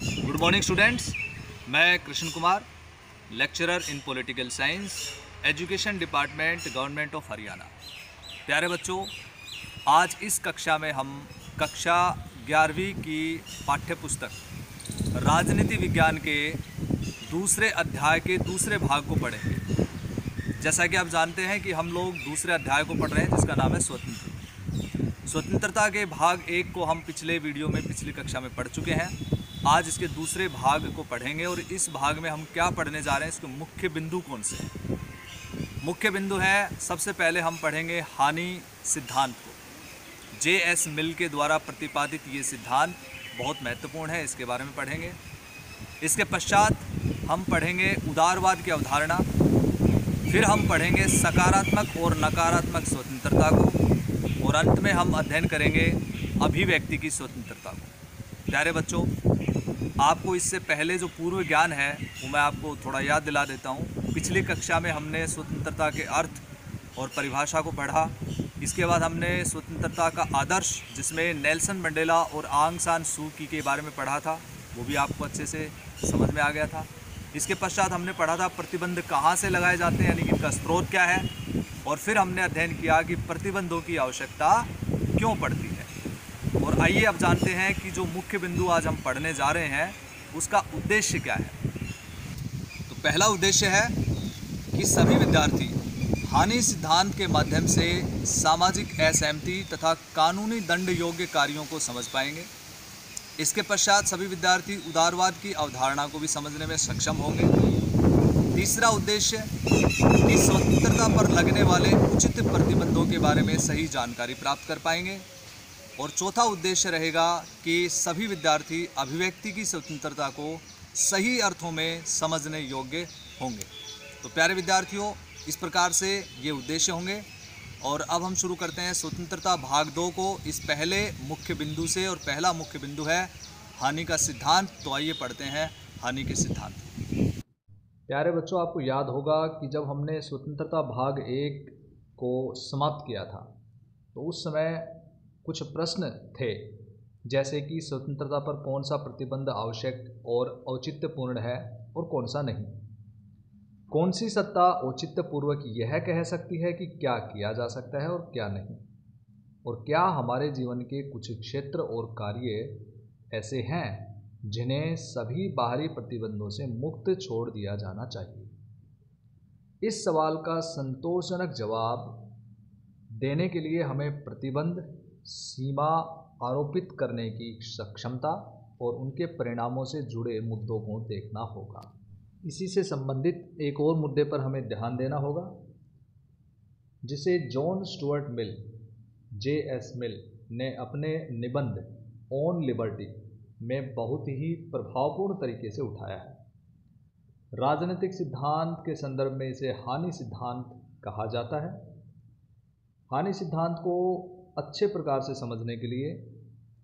Good morning students. मैं Krishna Kumar, lecturer in political science, education department, government of Haryana. प्यारे बच्चों, आज इस कक्षा में हम कक्षा 11वीं की पाठ्य पुस्तक राजनीति विज्ञान के दूसरे अध्याय के दूसरे भाग को पढ़ेंगे। जैसा कि आप जानते हैं कि हम लोग दूसरे अध्याय को पढ़ रहे हैं जिसका नाम है स्वतंत्रता के भाग 1 को हम पिछले वीडियो में पिछली कक्षा में पढ़ चुके हैं। आज इसके दूसरे भाग को पढ़ेंगे और इस भाग में हम क्या पढ़ने जा रहे हैं, इसके मुख्य बिंदु कौन से हैं। मुख्य बिंदु है, सबसे पहले हम पढ़ेंगे हानि सिद्धांत को। J.S. मिल के द्वारा प्रतिपादित ये सिद्धांत बहुत महत्वपूर्ण है, इसके बारे में पढ़ेंगे। इसके पश्चात हम पढ़ेंगे उदारवाद की अवधारणा। फिर हम पढ़ेंगे सकारात्मक और नकारात्मक स्वतंत्रता को, और अंत में हम अध्ययन करेंगे अभिव्यक्ति की स्वतंत्रता को। प्यारे बच्चों, आपको इससे पहले जो पूर्व ज्ञान है वो मैं आपको थोड़ा याद दिला देता हूँ। पिछली कक्षा में हमने स्वतंत्रता के अर्थ और परिभाषा को पढ़ा। इसके बाद हमने स्वतंत्रता का आदर्श, जिसमें नेल्सन मंडेला और आंग सान सू की के बारे में पढ़ा था, वो भी आपको अच्छे से समझ में आ गया था। इसके पश्चात हमने पढ़ा था प्रतिबंध कहाँ से लगाए जाते हैं, यानी कि इनका स्रोत क्या है। और फिर हमने अध्ययन किया कि प्रतिबंधों की आवश्यकता क्यों पड़ती है। और आइए अब जानते हैं कि जो मुख्य बिंदु आज हम पढ़ने जा रहे हैं उसका उद्देश्य क्या है। तो पहला उद्देश्य है कि सभी विद्यार्थी हानि सिद्धांत के माध्यम से सामाजिक असहमति तथा कानूनी दंड योग्य कार्यों को समझ पाएंगे। इसके पश्चात सभी विद्यार्थी उदारवाद की अवधारणा को भी समझने में सक्षम होंगे। तीसरा उद्देश्य कि स्वतंत्रता पर लगने वाले उचित प्रतिबंधों के बारे में सही जानकारी प्राप्त कर पाएंगे। और चौथा उद्देश्य रहेगा कि सभी विद्यार्थी अभिव्यक्ति की स्वतंत्रता को सही अर्थों में समझने योग्य होंगे। तो प्यारे विद्यार्थियों, इस प्रकार से ये उद्देश्य होंगे। और अब हम शुरू करते हैं स्वतंत्रता भाग 2 को इस पहले मुख्य बिंदु से, और पहला मुख्य बिंदु है हानि का सिद्धांत। तो आइए पढ़ते हैं हानि के सिद्धांत। प्यारे बच्चों, आपको याद होगा कि जब हमने स्वतंत्रता भाग 1 को समाप्त किया था तो उस समय कुछ प्रश्न थे, जैसे कि स्वतंत्रता पर कौन सा प्रतिबंध आवश्यक और औचित्यपूर्ण है और कौन सा नहीं। कौन सी सत्ता औचित्यपूर्वक यह कह सकती है कि क्या किया जा सकता है और क्या नहीं। और क्या हमारे जीवन के कुछ क्षेत्र और कार्य ऐसे हैं जिन्हें सभी बाहरी प्रतिबंधों से मुक्त छोड़ दिया जाना चाहिए। इस सवाल का संतोषजनक जवाब देने के लिए हमें प्रतिबंध, सीमा आरोपित करने की सक्षमता और उनके परिणामों से जुड़े मुद्दों को देखना होगा। इसी से संबंधित एक और मुद्दे पर हमें ध्यान देना होगा, जिसे जॉन स्टुअर्ट मिल, J.S. मिल ने अपने निबंध ऑन लिबर्टी में बहुत ही प्रभावपूर्ण तरीके से उठाया है। राजनीतिक सिद्धांत के संदर्भ में इसे हानि सिद्धांत कहा जाता है। हानि सिद्धांत को अच्छे प्रकार से समझने के लिए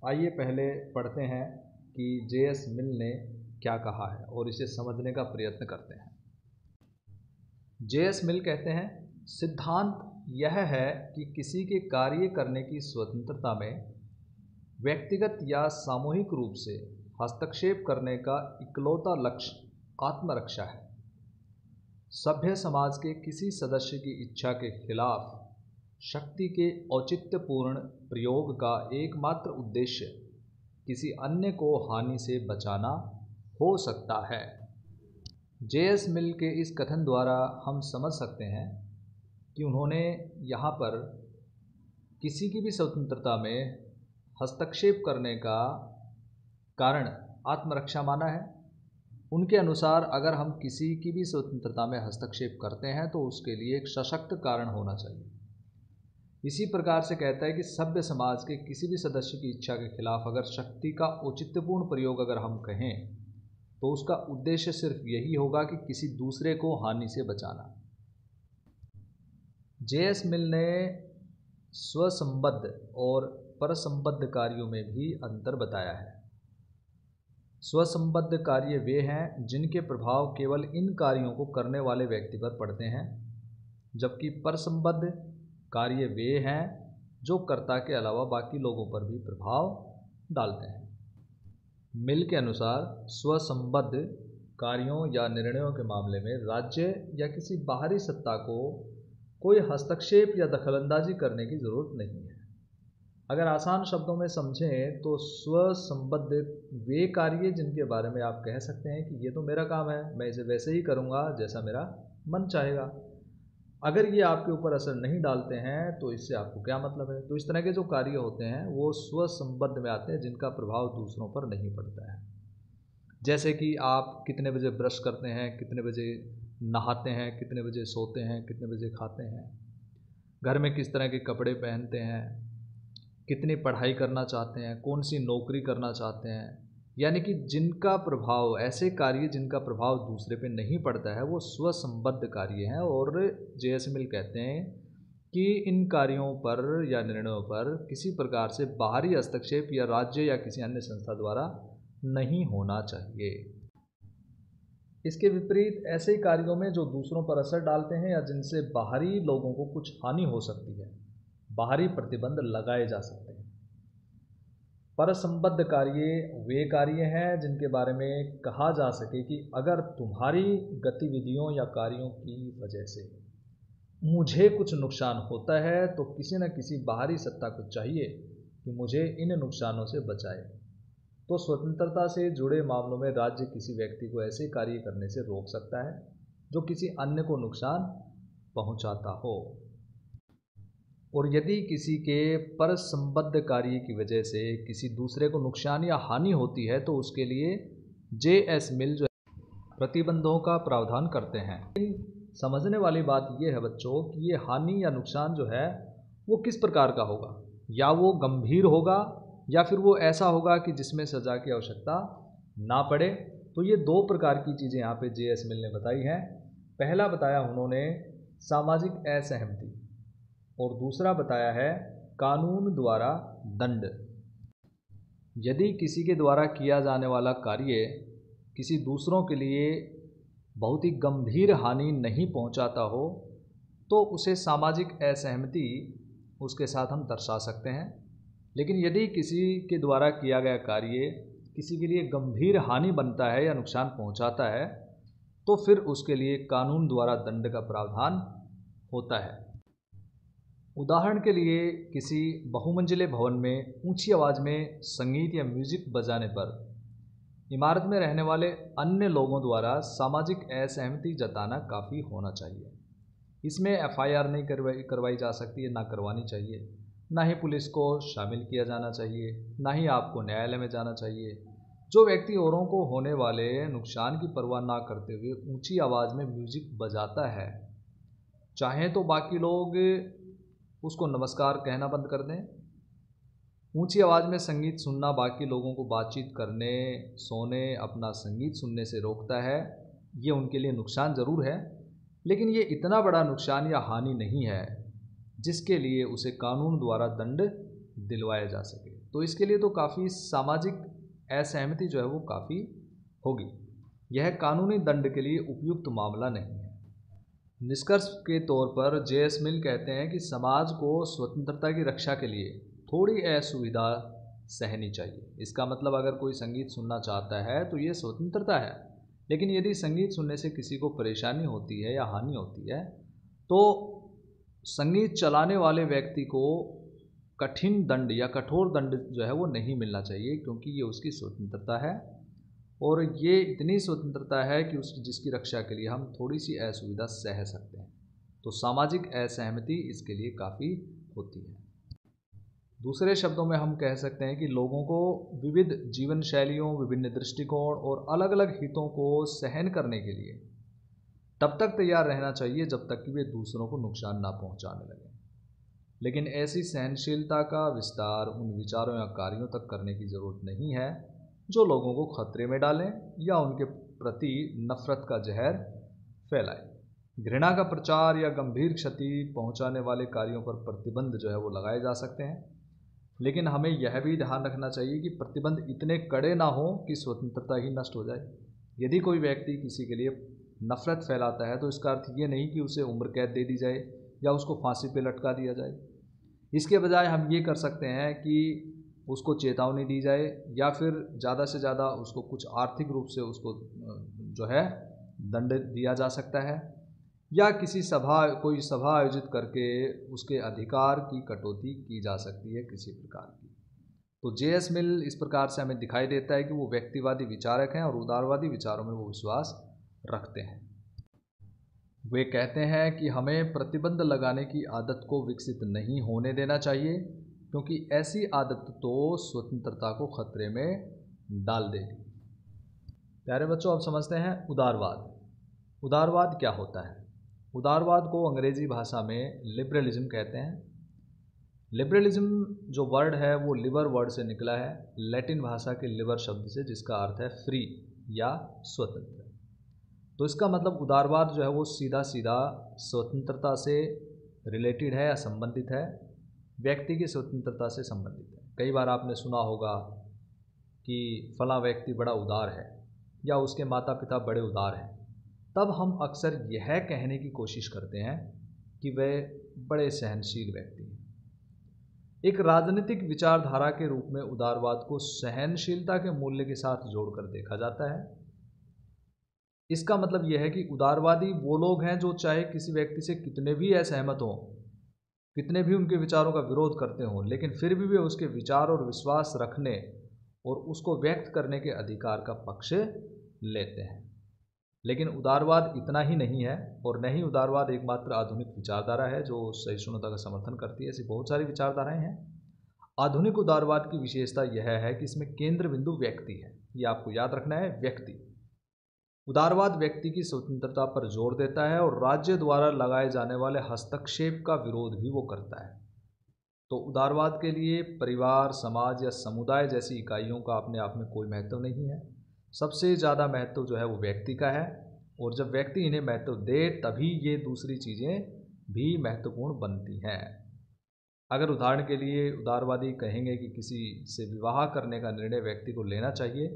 आइए पहले पढ़ते हैं कि J.S. मिल ने क्या कहा है और इसे समझने का प्रयत्न करते हैं। J.S. मिल कहते हैं, सिद्धांत यह है कि किसी के कार्य करने की स्वतंत्रता में व्यक्तिगत या सामूहिक रूप से हस्तक्षेप करने का इकलौता लक्ष्य आत्मरक्षा है। सभ्य समाज के किसी सदस्य की इच्छा के खिलाफ शक्ति के औचित्यपूर्ण प्रयोग का एकमात्र उद्देश्य किसी अन्य को हानि से बचाना हो सकता है। J.S. मिल के इस कथन द्वारा हम समझ सकते हैं कि उन्होंने यहाँ पर किसी की भी स्वतंत्रता में हस्तक्षेप करने का कारण आत्मरक्षा माना है। उनके अनुसार अगर हम किसी की भी स्वतंत्रता में हस्तक्षेप करते हैं तो उसके लिए एक सशक्त कारण होना चाहिए। इसी प्रकार से कहता है कि सभ्य समाज के किसी भी सदस्य की इच्छा के खिलाफ अगर शक्ति का औचित्यपूर्ण प्रयोग अगर हम कहें तो उसका उद्देश्य सिर्फ यही होगा कि किसी दूसरे को हानि से बचाना। J.S. मिल ने स्वसंबद्ध और परसंबद्ध कार्यों में भी अंतर बताया है। स्वसंबद्ध कार्य वे हैं जिनके प्रभाव केवल इन कार्यों को करने वाले व्यक्ति पर पड़ते हैं, जबकि परसंबद्ध कार्य वे हैं जो कर्ता के अलावा बाकी लोगों पर भी प्रभाव डालते हैं। मिल के अनुसार स्वसंबद्ध कार्यों या निर्णयों के मामले में राज्य या किसी बाहरी सत्ता को कोई हस्तक्षेप या दखलंदाजी करने की ज़रूरत नहीं है। अगर आसान शब्दों में समझें तो स्वसंबद्ध वे कार्य जिनके बारे में आप कह सकते हैं कि ये तो मेरा काम है, मैं इसे वैसे ही करूँगा जैसा मेरा मन चाहेगा। अगर ये आपके ऊपर असर नहीं डालते हैं तो इससे आपको क्या मतलब है। तो इस तरह के जो कार्य होते हैं वो स्वसंबद्ध में आते हैं, जिनका प्रभाव दूसरों पर नहीं पड़ता है। जैसे कि आप कितने बजे ब्रश करते हैं, कितने बजे नहाते हैं, कितने बजे सोते हैं, कितने बजे खाते हैं, घर में किस तरह के कपड़े पहनते हैं, कितनी पढ़ाई करना चाहते हैं, कौन सी नौकरी करना चाहते हैं। यानी कि जिनका प्रभाव, ऐसे कार्य जिनका प्रभाव दूसरे पे नहीं पड़ता है, वो स्वसंबद्ध कार्य हैं। और जे.एस. मिल कहते हैं कि इन कार्यों पर या निर्णयों पर किसी प्रकार से बाहरी हस्तक्षेप या राज्य या किसी अन्य संस्था द्वारा नहीं होना चाहिए। इसके विपरीत ऐसे कार्यों में जो दूसरों पर असर डालते हैं या जिनसे बाहरी लोगों को कुछ हानि हो सकती है, बाहरी प्रतिबंध लगाए जा सकते हैं। परसंबद्ध कार्य वे कार्य हैं जिनके बारे में कहा जा सके कि अगर तुम्हारी गतिविधियों या कार्यों की वजह से मुझे कुछ नुकसान होता है तो किसी न किसी बाहरी सत्ता को चाहिए कि मुझे इन नुकसानों से बचाए। तो स्वतंत्रता से जुड़े मामलों में राज्य किसी व्यक्ति को ऐसे कार्य करने से रोक सकता है जो किसी अन्य को नुकसान पहुंचाता हो। और यदि किसी के परसंबद्ध कार्य की वजह से किसी दूसरे को नुकसान या हानि होती है तो उसके लिए जे.एस. मिल जो प्रतिबंधों का प्रावधान करते हैं। समझने वाली बात यह है बच्चों कि ये हानि या नुकसान जो है वो किस प्रकार का होगा, या वो गंभीर होगा या फिर वो ऐसा होगा कि जिसमें सज़ा की आवश्यकता ना पड़े। तो ये दो प्रकार की चीज़ें यहाँ पे जे.एस. मिल ने बताई हैं। पहला बताया उन्होंने सामाजिक असहमति और दूसरा बताया है कानून द्वारा दंड। यदि किसी के द्वारा किया जाने वाला कार्य किसी दूसरों के लिए बहुत ही गंभीर हानि नहीं पहुंचाता हो तो उसे सामाजिक असहमति उसके साथ हम दर्शा सकते हैं। लेकिन यदि किसी के द्वारा किया गया कार्य किसी के लिए गंभीर हानि बनता है या नुकसान पहुंचाता है तो फिर उसके लिए कानून द्वारा दंड का प्रावधान होता है। उदाहरण के लिए किसी बहुमंजिले भवन में ऊंची आवाज़ में संगीत या म्यूज़िक बजाने पर इमारत में रहने वाले अन्य लोगों द्वारा सामाजिक असहमति जताना काफ़ी होना चाहिए। इसमें एफआईआर नहीं करवाई जा सकती है, ना करवानी चाहिए, ना ही पुलिस को शामिल किया जाना चाहिए, ना ही आपको न्यायालय में जाना चाहिए। जो व्यक्ति औरों को होने वाले नुकसान की परवाह ना करते हुए ऊंची आवाज़ में म्यूज़िक बजाता है, चाहे तो बाकी लोग उसको नमस्कार कहना बंद कर दें। ऊंची आवाज़ में संगीत सुनना बाकी लोगों को बातचीत करने, सोने, अपना संगीत सुनने से रोकता है। ये उनके लिए नुकसान ज़रूर है, लेकिन ये इतना बड़ा नुकसान या हानि नहीं है जिसके लिए उसे कानून द्वारा दंड दिलवाया जा सके। तो इसके लिए तो काफ़ी सामाजिक असहमति जो है वो काफ़ी होगी। यह कानूनी दंड के लिए उपयुक्त मामला नहीं है। निष्कर्ष के तौर पर जे.एस. मिल कहते हैं कि समाज को स्वतंत्रता की रक्षा के लिए थोड़ी असुविधा सहनी चाहिए। इसका मतलब अगर कोई संगीत सुनना चाहता है तो ये स्वतंत्रता है, लेकिन यदि संगीत सुनने से किसी को परेशानी होती है या हानि होती है तो संगीत चलाने वाले व्यक्ति को कठिन दंड या कठोर दंड जो है वो नहीं मिलना चाहिए, क्योंकि ये उसकी स्वतंत्रता है और ये इतनी स्वतंत्रता है कि उसकी जिसकी रक्षा के लिए हम थोड़ी सी असुविधा सह सकते हैं। तो सामाजिक असहमति इसके लिए काफ़ी होती है। दूसरे शब्दों में हम कह सकते हैं कि लोगों को विविध जीवन शैलियों, विभिन्न दृष्टिकोण और अलग अलग हितों को सहन करने के लिए तब तक तैयार रहना चाहिए जब तक कि वे दूसरों को नुकसान ना पहुंचाने लगें। लेकिन ऐसी सहनशीलता का विस्तार उन विचारों या कार्यों तक करने की ज़रूरत नहीं है जो लोगों को खतरे में डालें या उनके प्रति नफ़रत का जहर फैलाए। घृणा का प्रचार या गंभीर क्षति पहुंचाने वाले कार्यों पर प्रतिबंध जो है वो लगाए जा सकते हैं, लेकिन हमें यह भी ध्यान रखना चाहिए कि प्रतिबंध इतने कड़े ना हो कि स्वतंत्रता ही नष्ट हो जाए। यदि कोई व्यक्ति किसी के लिए नफ़रत फैलाता है तो इसका अर्थ ये नहीं कि उसे उम्र कैद दे दी जाए या उसको फांसी पे लटका दिया जाए। इसके बजाय हम ये कर सकते हैं कि उसको चेतावनी दी जाए, या फिर ज़्यादा से ज़्यादा उसको कुछ आर्थिक रूप से उसको जो है दंड दिया जा सकता है, या कोई सभा आयोजित करके उसके अधिकार की कटौती की जा सकती है किसी प्रकार की। तो जे.एस. मिल इस प्रकार से हमें दिखाई देता है कि वो व्यक्तिवादी विचारक हैं और उदारवादी विचारों में वो विश्वास रखते हैं। वे कहते हैं कि हमें प्रतिबंध लगाने की आदत को विकसित नहीं होने देना चाहिए, क्योंकि ऐसी आदत तो स्वतंत्रता को खतरे में डाल देगी। प्यारे बच्चों, अब समझते हैं उदारवाद। उदारवाद क्या होता है? उदारवाद को अंग्रेजी भाषा में लिबरलिज्म कहते हैं। लिबरलिज्म जो वर्ड है वो लिबर वर्ड से निकला है, लैटिन भाषा के लिबर शब्द से, जिसका अर्थ है फ्री या स्वतंत्र। तो इसका मतलब उदारवाद जो है वो सीधा सीधा स्वतंत्रता से रिलेटेड है या संबंधित है, व्यक्ति की स्वतंत्रता से संबंधित है। कई बार आपने सुना होगा कि फला व्यक्ति बड़ा उदार है या उसके माता पिता बड़े उदार हैं, तब हम अक्सर यह कहने की कोशिश करते हैं कि वह बड़े सहनशील व्यक्ति हैं। एक राजनीतिक विचारधारा के रूप में उदारवाद को सहनशीलता के मूल्य के साथ जोड़कर देखा जाता है। इसका मतलब यह है कि उदारवादी वो लोग हैं जो चाहे किसी व्यक्ति से कितने भी असहमत हों, कितने भी उनके विचारों का विरोध करते हों, लेकिन फिर भी वे उसके विचार और विश्वास रखने और उसको व्यक्त करने के अधिकार का पक्ष लेते हैं। लेकिन उदारवाद इतना ही नहीं है, और न ही उदारवाद एकमात्र आधुनिक विचारधारा है जो सहिष्णुता का समर्थन करती है। ऐसी बहुत सारी विचारधाराएं हैं। आधुनिक उदारवाद की विशेषता यह है कि इसमें केंद्र बिंदु व्यक्ति है। ये आपको याद रखना है, व्यक्ति। उदारवाद व्यक्ति की स्वतंत्रता पर जोर देता है और राज्य द्वारा लगाए जाने वाले हस्तक्षेप का विरोध भी वो करता है। तो उदारवाद के लिए परिवार, समाज या समुदाय जैसी इकाइयों का अपने आप में कोई महत्व नहीं है। सबसे ज़्यादा महत्व जो है वो व्यक्ति का है, और जब व्यक्ति इन्हें महत्व दे तभी ये दूसरी चीज़ें भी महत्वपूर्ण बनती हैं। अगर उदाहरण के लिए उदारवादी कहेंगे कि किसी से विवाह करने का निर्णय व्यक्ति को लेना चाहिए,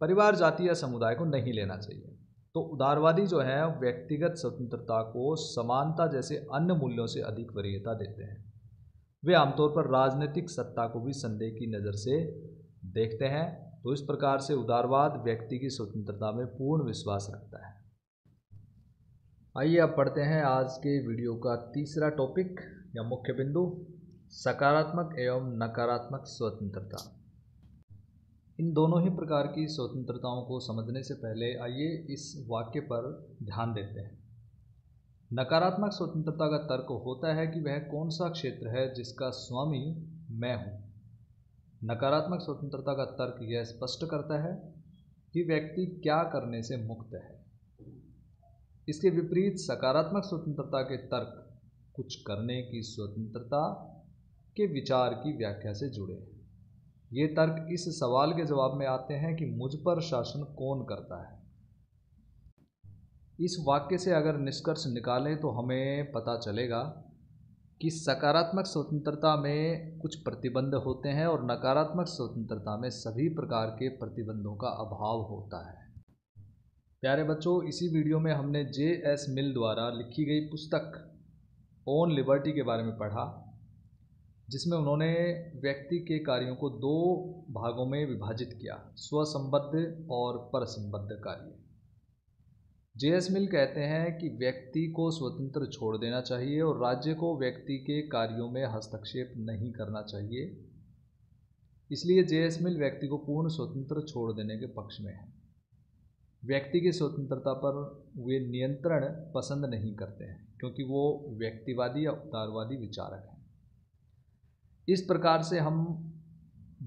परिवार, जाति या समुदाय को नहीं लेना चाहिए, तो उदारवादी जो है व्यक्तिगत स्वतंत्रता को समानता जैसे अन्य मूल्यों से अधिक वरीयता देते हैं। वे आमतौर पर राजनीतिक सत्ता को भी संदेह की नज़र से देखते हैं। तो इस प्रकार से उदारवाद व्यक्ति की स्वतंत्रता में पूर्ण विश्वास रखता है। आइए अब पढ़ते हैं आज के वीडियो का तीसरा टॉपिक या मुख्य बिंदु, सकारात्मक एवं नकारात्मक स्वतंत्रता। इन दोनों ही प्रकार की स्वतंत्रताओं को समझने से पहले आइए इस वाक्य पर ध्यान देते हैं। नकारात्मक स्वतंत्रता का तर्क होता है कि वह कौन सा क्षेत्र है जिसका स्वामी मैं हूँ। नकारात्मक स्वतंत्रता का तर्क यह स्पष्ट करता है कि व्यक्ति क्या करने से मुक्त है। इसके विपरीत सकारात्मक स्वतंत्रता के तर्क कुछ करने की स्वतंत्रता के विचार की व्याख्या से जुड़े हैं। ये तर्क इस सवाल के जवाब में आते हैं कि मुझ पर शासन कौन करता है। इस वाक्य से अगर निष्कर्ष निकालें तो हमें पता चलेगा कि सकारात्मक स्वतंत्रता में कुछ प्रतिबंध होते हैं और नकारात्मक स्वतंत्रता में सभी प्रकार के प्रतिबंधों का अभाव होता है। प्यारे बच्चों, इसी वीडियो में हमने जे.एस. मिल द्वारा लिखी गई पुस्तक ऑन लिबर्टी के बारे में पढ़ा, जिसमें उन्होंने व्यक्ति के कार्यों को दो भागों में विभाजित किया, स्वसंबद्ध और परसंबद्ध कार्य। जे.एस. मिल कहते हैं कि व्यक्ति को स्वतंत्र छोड़ देना चाहिए और राज्य को व्यक्ति के कार्यों में हस्तक्षेप नहीं करना चाहिए। इसलिए जे.एस. मिल व्यक्ति को पूर्ण स्वतंत्र छोड़ देने के पक्ष में है। व्यक्ति की स्वतंत्रता पर वे नियंत्रण पसंद नहीं करते हैं, क्योंकि वो व्यक्तिवादी या उदारवादी विचारक हैं। इस प्रकार से हम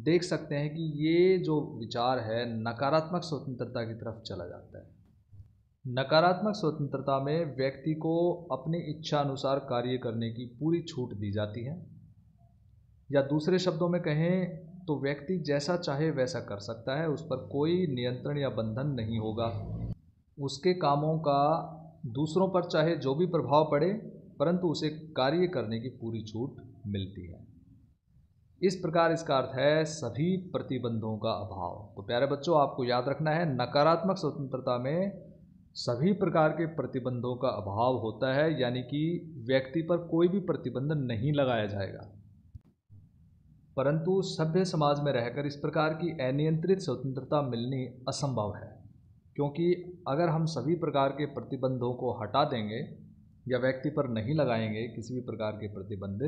देख सकते हैं कि ये जो विचार है नकारात्मक स्वतंत्रता की तरफ चला जाता है। नकारात्मक स्वतंत्रता में व्यक्ति को अपनी इच्छा अनुसार कार्य करने की पूरी छूट दी जाती है, या दूसरे शब्दों में कहें तो व्यक्ति जैसा चाहे वैसा कर सकता है, उस पर कोई नियंत्रण या बंधन नहीं होगा। उसके कामों का दूसरों पर चाहे जो भी प्रभाव पड़े, परंतु उसे कार्य करने की पूरी छूट मिलती है। इस प्रकार इसका अर्थ है सभी प्रतिबंधों का अभाव। तो प्यारे बच्चों, आपको याद रखना है नकारात्मक स्वतंत्रता में सभी प्रकार के प्रतिबंधों का अभाव होता है, यानी कि व्यक्ति पर कोई भी प्रतिबंध नहीं लगाया जाएगा। परंतु सभ्य समाज में रहकर इस प्रकार की अनियंत्रित स्वतंत्रता मिलनी असंभव है, क्योंकि अगर हम सभी प्रकार के प्रतिबंधों को हटा देंगे या व्यक्ति पर नहीं लगाएंगे किसी भी प्रकार के प्रतिबंध,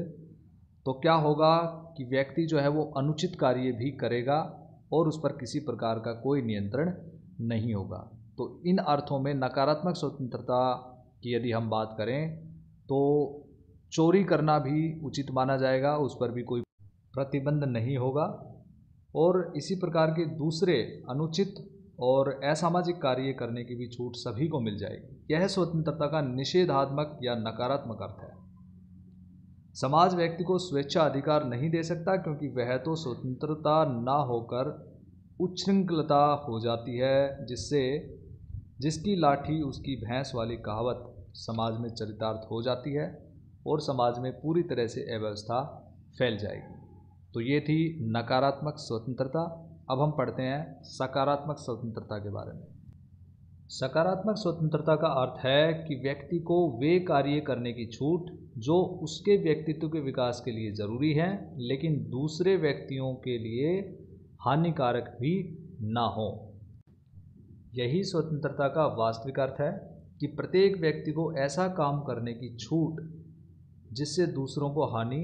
तो क्या होगा कि व्यक्ति जो है वो अनुचित कार्य भी करेगा और उस पर किसी प्रकार का कोई नियंत्रण नहीं होगा। तो इन अर्थों में नकारात्मक स्वतंत्रता की यदि हम बात करें तो चोरी करना भी उचित माना जाएगा, उस पर भी कोई प्रतिबंध नहीं होगा, और इसी प्रकार के दूसरे अनुचित और असामाजिक कार्य करने की भी छूट सभी को मिल जाएगी। यह स्वतंत्रता का निषेधात्मक या नकारात्मक अर्थ है। समाज व्यक्ति को स्वेच्छा अधिकार नहीं दे सकता, क्योंकि वह तो स्वतंत्रता ना होकर उच्छृंखलता हो जाती है, जिससे जिसकी लाठी उसकी भैंस वाली कहावत समाज में चरितार्थ हो जाती है और समाज में पूरी तरह से अव्यवस्था फैल जाएगी। तो ये थी नकारात्मक स्वतंत्रता। अब हम पढ़ते हैं सकारात्मक स्वतंत्रता के बारे में। सकारात्मक स्वतंत्रता का अर्थ है कि व्यक्ति को वे कार्य करने की छूट जो उसके व्यक्तित्व के विकास के लिए ज़रूरी हैं, लेकिन दूसरे व्यक्तियों के लिए हानिकारक भी ना हो। यही स्वतंत्रता का वास्तविक अर्थ है कि प्रत्येक व्यक्ति को ऐसा काम करने की छूट जिससे दूसरों को हानि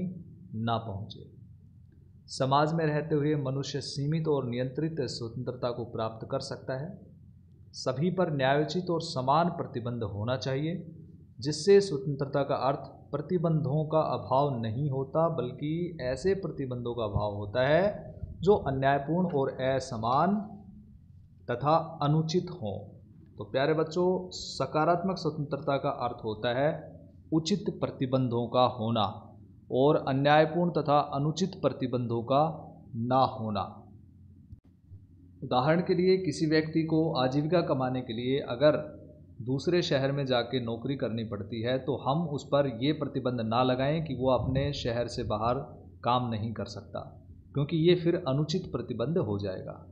ना पहुँचे। समाज में रहते हुए मनुष्य सीमित और नियंत्रित स्वतंत्रता को प्राप्त कर सकता है। सभी पर न्यायोचित और समान प्रतिबंध होना चाहिए, जिससे स्वतंत्रता का अर्थ प्रतिबंधों का अभाव नहीं होता, बल्कि ऐसे प्रतिबंधों का अभाव होता है जो अन्यायपूर्ण और असमान तथा अनुचित हों। तो प्यारे बच्चों, सकारात्मक स्वतंत्रता का अर्थ होता है उचित प्रतिबंधों का होना और अन्यायपूर्ण तथा अनुचित प्रतिबंधों का ना होना। उदाहरण के लिए, किसी व्यक्ति को आजीविका कमाने के लिए अगर दूसरे शहर में जाके नौकरी करनी पड़ती है, तो हम उस पर ये प्रतिबंध ना लगाएं कि वो अपने शहर से बाहर काम नहीं कर सकता, क्योंकि ये फिर अनुचित प्रतिबंध हो जाएगा।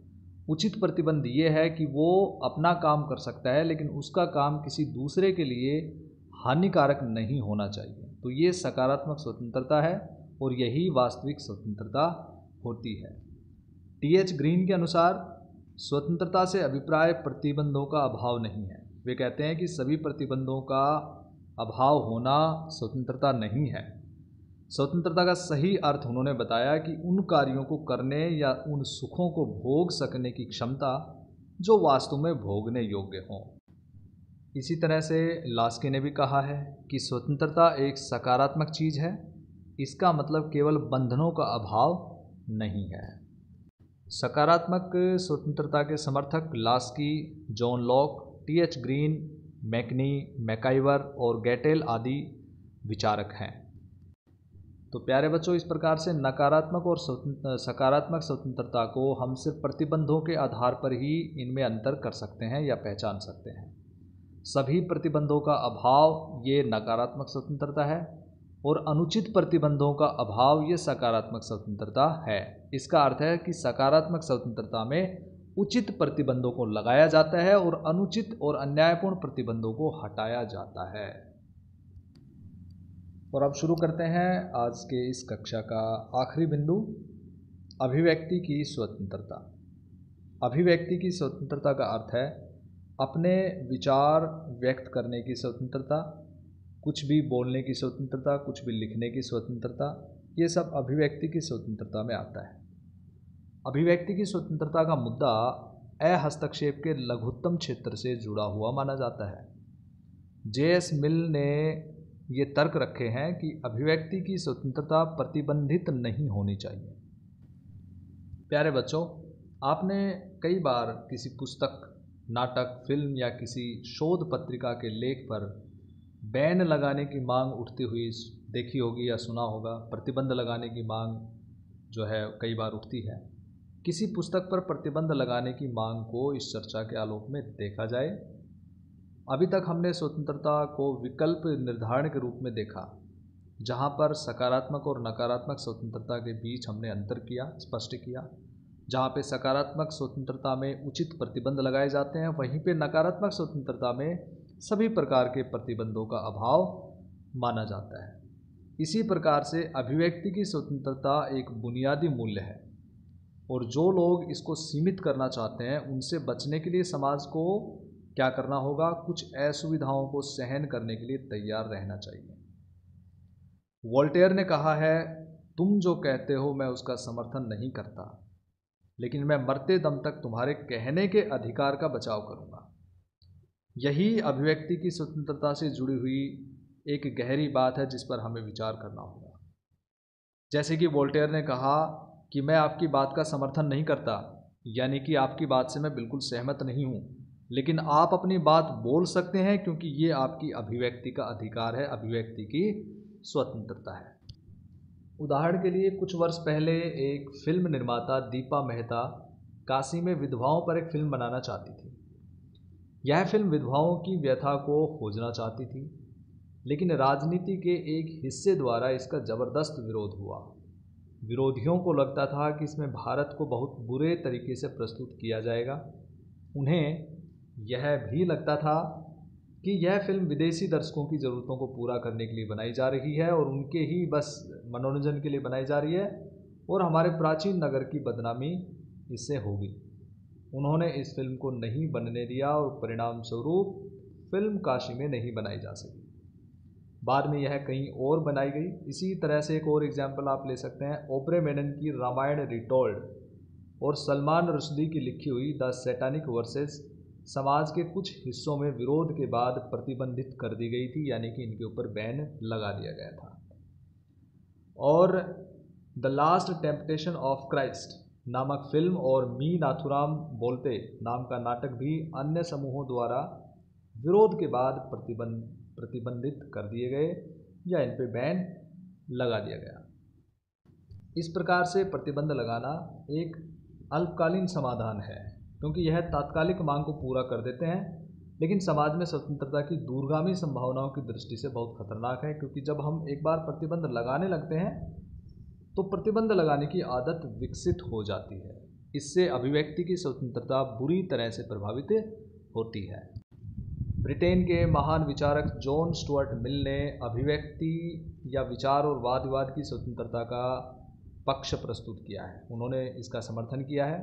उचित प्रतिबंध ये है कि वो अपना काम कर सकता है, लेकिन उसका काम किसी दूसरे के लिए हानिकारक नहीं होना चाहिए। तो ये सकारात्मक स्वतंत्रता है और यही वास्तविक स्वतंत्रता होती है। टी.एच. ग्रीन के अनुसार स्वतंत्रता से अभिप्राय प्रतिबंधों का अभाव नहीं है। वे कहते हैं कि सभी प्रतिबंधों का अभाव होना स्वतंत्रता नहीं है। स्वतंत्रता का सही अर्थ उन्होंने बताया कि उन कार्यों को करने या उन सुखों को भोग सकने की क्षमता जो वास्तव में भोगने योग्य हों। इसी तरह से लास्की ने भी कहा है कि स्वतंत्रता एक सकारात्मक चीज़ है, इसका मतलब केवल बंधनों का अभाव नहीं है। सकारात्मक स्वतंत्रता के समर्थक Laski, John Locke, T H. Green, मैकनी, मैकाइवर और गैटेल आदि विचारक हैं। तो प्यारे बच्चों, इस प्रकार से नकारात्मक और सकारात्मक स्वतंत्रता को हम सिर्फ प्रतिबंधों के आधार पर ही इनमें अंतर कर सकते हैं या पहचान सकते हैं। सभी प्रतिबंधों का अभाव ये नकारात्मक स्वतंत्रता है और अनुचित प्रतिबंधों का अभाव ये सकारात्मक स्वतंत्रता है। इसका अर्थ है कि सकारात्मक स्वतंत्रता में उचित प्रतिबंधों को लगाया जाता है और अनुचित और अन्यायपूर्ण प्रतिबंधों को हटाया जाता है। और अब शुरू करते हैं आज के इस कक्षा का आखिरी बिंदु, अभिव्यक्ति की स्वतंत्रता। अभिव्यक्ति की स्वतंत्रता का अर्थ है अपने विचार व्यक्त करने की स्वतंत्रता, कुछ भी बोलने की स्वतंत्रता, कुछ भी लिखने की स्वतंत्रता, ये सब अभिव्यक्ति की स्वतंत्रता में आता है। अभिव्यक्ति की स्वतंत्रता का मुद्दा अहस्तक्षेप के लघुत्तम क्षेत्र से जुड़ा हुआ माना जाता है। जे.एस. मिल ने ये तर्क रखे हैं कि अभिव्यक्ति की स्वतंत्रता प्रतिबंधित नहीं होनी चाहिए। प्यारे बच्चों, आपने कई बार किसी पुस्तक, नाटक, फिल्म या किसी शोध पत्रिका के लेख पर बैन लगाने की मांग उठती हुई देखी होगी या सुना होगा। प्रतिबंध लगाने की मांग जो है कई बार उठती है। किसी पुस्तक पर प्रतिबंध लगाने की मांग को इस चर्चा के आलोक में देखा जाए। अभी तक हमने स्वतंत्रता को विकल्प निर्धारण के रूप में देखा, जहाँ पर सकारात्मक और नकारात्मक स्वतंत्रता के बीच हमने अंतर किया, स्पष्ट किया। जहाँ पे सकारात्मक स्वतंत्रता में उचित प्रतिबंध लगाए जाते हैं, वहीं पे नकारात्मक स्वतंत्रता में सभी प्रकार के प्रतिबंधों का अभाव माना जाता है। इसी प्रकार से अभिव्यक्ति की स्वतंत्रता एक बुनियादी मूल्य है और जो लोग इसको सीमित करना चाहते हैं उनसे बचने के लिए समाज को क्या करना होगा, कुछ असुविधाओं को सहन करने के लिए तैयार रहना चाहिए। वोल्टेयर ने कहा है, तुम जो कहते हो मैं उसका समर्थन नहीं करता, लेकिन मैं मरते दम तक तुम्हारे कहने के अधिकार का बचाव करूंगा। यही अभिव्यक्ति की स्वतंत्रता से जुड़ी हुई एक गहरी बात है जिस पर हमें विचार करना होगा। जैसे कि वोल्टेयर ने कहा कि मैं आपकी बात का समर्थन नहीं करता, यानी कि आपकी बात से मैं बिल्कुल सहमत नहीं हूँ, लेकिन आप अपनी बात बोल सकते हैं क्योंकि ये आपकी अभिव्यक्ति का अधिकार है, अभिव्यक्ति की स्वतंत्रता है। उदाहरण के लिए कुछ वर्ष पहले एक फिल्म निर्माता दीपा मेहता काशी में विधवाओं पर एक फिल्म बनाना चाहती थी। यह फिल्म विधवाओं की व्यथा को खोजना चाहती थी, लेकिन राजनीति के एक हिस्से द्वारा इसका ज़बरदस्त विरोध हुआ। विरोधियों को लगता था कि इसमें भारत को बहुत बुरे तरीके से प्रस्तुत किया जाएगा। उन्हें यह भी लगता था कि यह फिल्म विदेशी दर्शकों की ज़रूरतों को पूरा करने के लिए बनाई जा रही है और उनके ही बस मनोरंजन के लिए बनाई जा रही है और हमारे प्राचीन नगर की बदनामी इससे होगी। उन्होंने इस फिल्म को नहीं बनने दिया और परिणाम स्वरूप फिल्म काशी में नहीं बनाई जा सकी। बाद में यह कहीं और बनाई गई। इसी तरह से एक और एग्जाम्पल आप ले सकते हैं, ओबरे मेनन की रामायण रिटोल्ड और सलमान रुश्दी की लिखी हुई द सैटानिक वर्सेस समाज के कुछ हिस्सों में विरोध के बाद प्रतिबंधित कर दी गई थी, यानी कि इनके ऊपर बैन लगा दिया गया था। और the last temptation of Christ नामक फिल्म और मी नाथुराम बोलते नाम का नाटक भी अन्य समूहों द्वारा विरोध के बाद प्रतिबंधित कर दिए गए या इन पे बैन लगा दिया गया। इस प्रकार से प्रतिबंध लगाना एक अल्पकालीन समाधान है, क्योंकि यह तात्कालिक मांग को पूरा कर देते हैं, लेकिन समाज में स्वतंत्रता की दूरगामी संभावनाओं की दृष्टि से बहुत खतरनाक है। क्योंकि जब हम एक बार प्रतिबंध लगाने लगते हैं तो प्रतिबंध लगाने की आदत विकसित हो जाती है। इससे अभिव्यक्ति की स्वतंत्रता बुरी तरह से प्रभावित होती है। ब्रिटेन के महान विचारक जॉन स्टुअर्ट मिल ने अभिव्यक्ति या विचार और वाद विवाद की स्वतंत्रता का पक्ष प्रस्तुत किया है। उन्होंने इसका समर्थन किया है।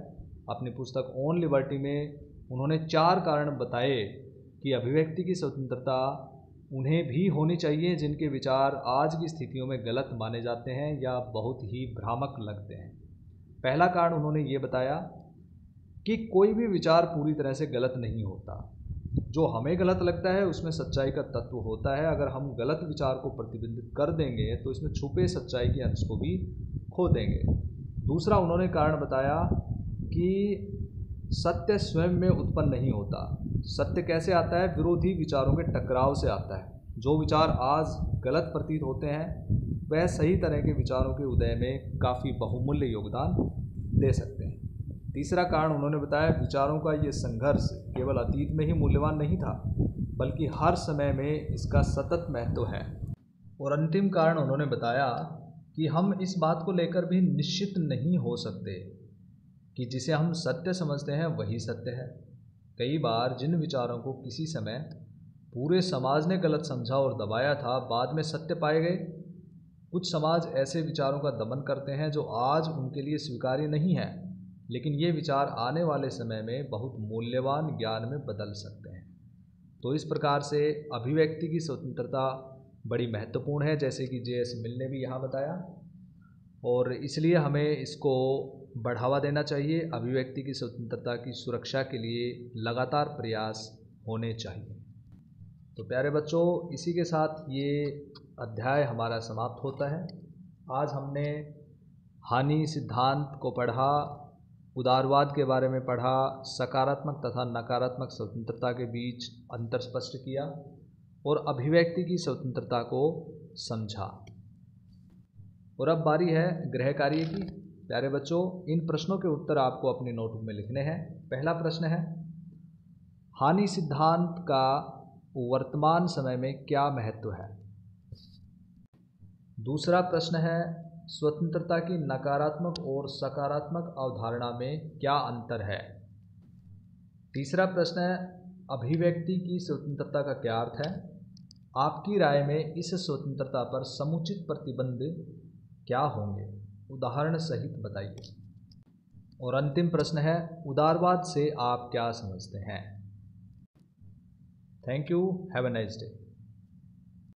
अपनी पुस्तक ऑन लिबर्टी में उन्होंने 4 कारण बताए कि अभिव्यक्ति की स्वतंत्रता उन्हें भी होनी चाहिए जिनके विचार आज की स्थितियों में गलत माने जाते हैं या बहुत ही भ्रामक लगते हैं। पहला कारण उन्होंने ये बताया कि कोई भी विचार पूरी तरह से गलत नहीं होता। जो हमें गलत लगता है उसमें सच्चाई का तत्व होता है। अगर हम गलत विचार को प्रतिबंधित कर देंगे तो इसमें छुपे सच्चाई के अंश को भी खो देंगे। दूसरा उन्होंने कारण बताया कि सत्य स्वयं में उत्पन्न नहीं होता। सत्य कैसे आता है? विरोधी विचारों के टकराव से आता है। जो विचार आज गलत प्रतीत होते हैं वह सही तरह के विचारों के उदय में काफ़ी बहुमूल्य योगदान दे सकते हैं। तीसरा कारण उन्होंने बताया, विचारों का ये संघर्ष केवल अतीत में ही मूल्यवान नहीं था, बल्कि हर समय में इसका सतत महत्व है। और अंतिम कारण उन्होंने बताया कि हम इस बात को लेकर भी निश्चित नहीं हो सकते कि जिसे हम सत्य समझते हैं वही सत्य है। कई बार जिन विचारों को किसी समय पूरे समाज ने गलत समझा और दबाया था, बाद में सत्य पाए गए। कुछ समाज ऐसे विचारों का दमन करते हैं जो आज उनके लिए स्वीकार्य नहीं है, लेकिन ये विचार आने वाले समय में बहुत मूल्यवान ज्ञान में बदल सकते हैं। तो इस प्रकार से अभिव्यक्ति की स्वतंत्रता बड़ी महत्वपूर्ण है, जैसे कि जे.एस. मिल ने भी यहाँ बताया, और इसलिए हमें इसको बढ़ावा देना चाहिए। अभिव्यक्ति की स्वतंत्रता की सुरक्षा के लिए लगातार प्रयास होने चाहिए। तो प्यारे बच्चों, इसी के साथ ये अध्याय हमारा समाप्त होता है। आज हमने हानि सिद्धांत को पढ़ा, उदारवाद के बारे में पढ़ा, सकारात्मक तथा नकारात्मक स्वतंत्रता के बीच अंतर स्पष्ट किया और अभिव्यक्ति की स्वतंत्रता को समझा। और अब बारी है गृह कार्य की। प्यारे बच्चों, इन प्रश्नों के उत्तर आपको अपनी नोटबुक में लिखने हैं। पहला प्रश्न है, हानि सिद्धांत का वर्तमान समय में क्या महत्व है? दूसरा प्रश्न है, स्वतंत्रता की नकारात्मक और सकारात्मक अवधारणा में क्या अंतर है? तीसरा प्रश्न है, अभिव्यक्ति की स्वतंत्रता का क्या अर्थ है? आपकी राय में इस स्वतंत्रता पर समुचित प्रतिबंध क्या होंगे, उदाहरण सहित बताइए। और अंतिम प्रश्न है, उदारवाद से आप क्या समझते हैं। Thank you, have a nice day.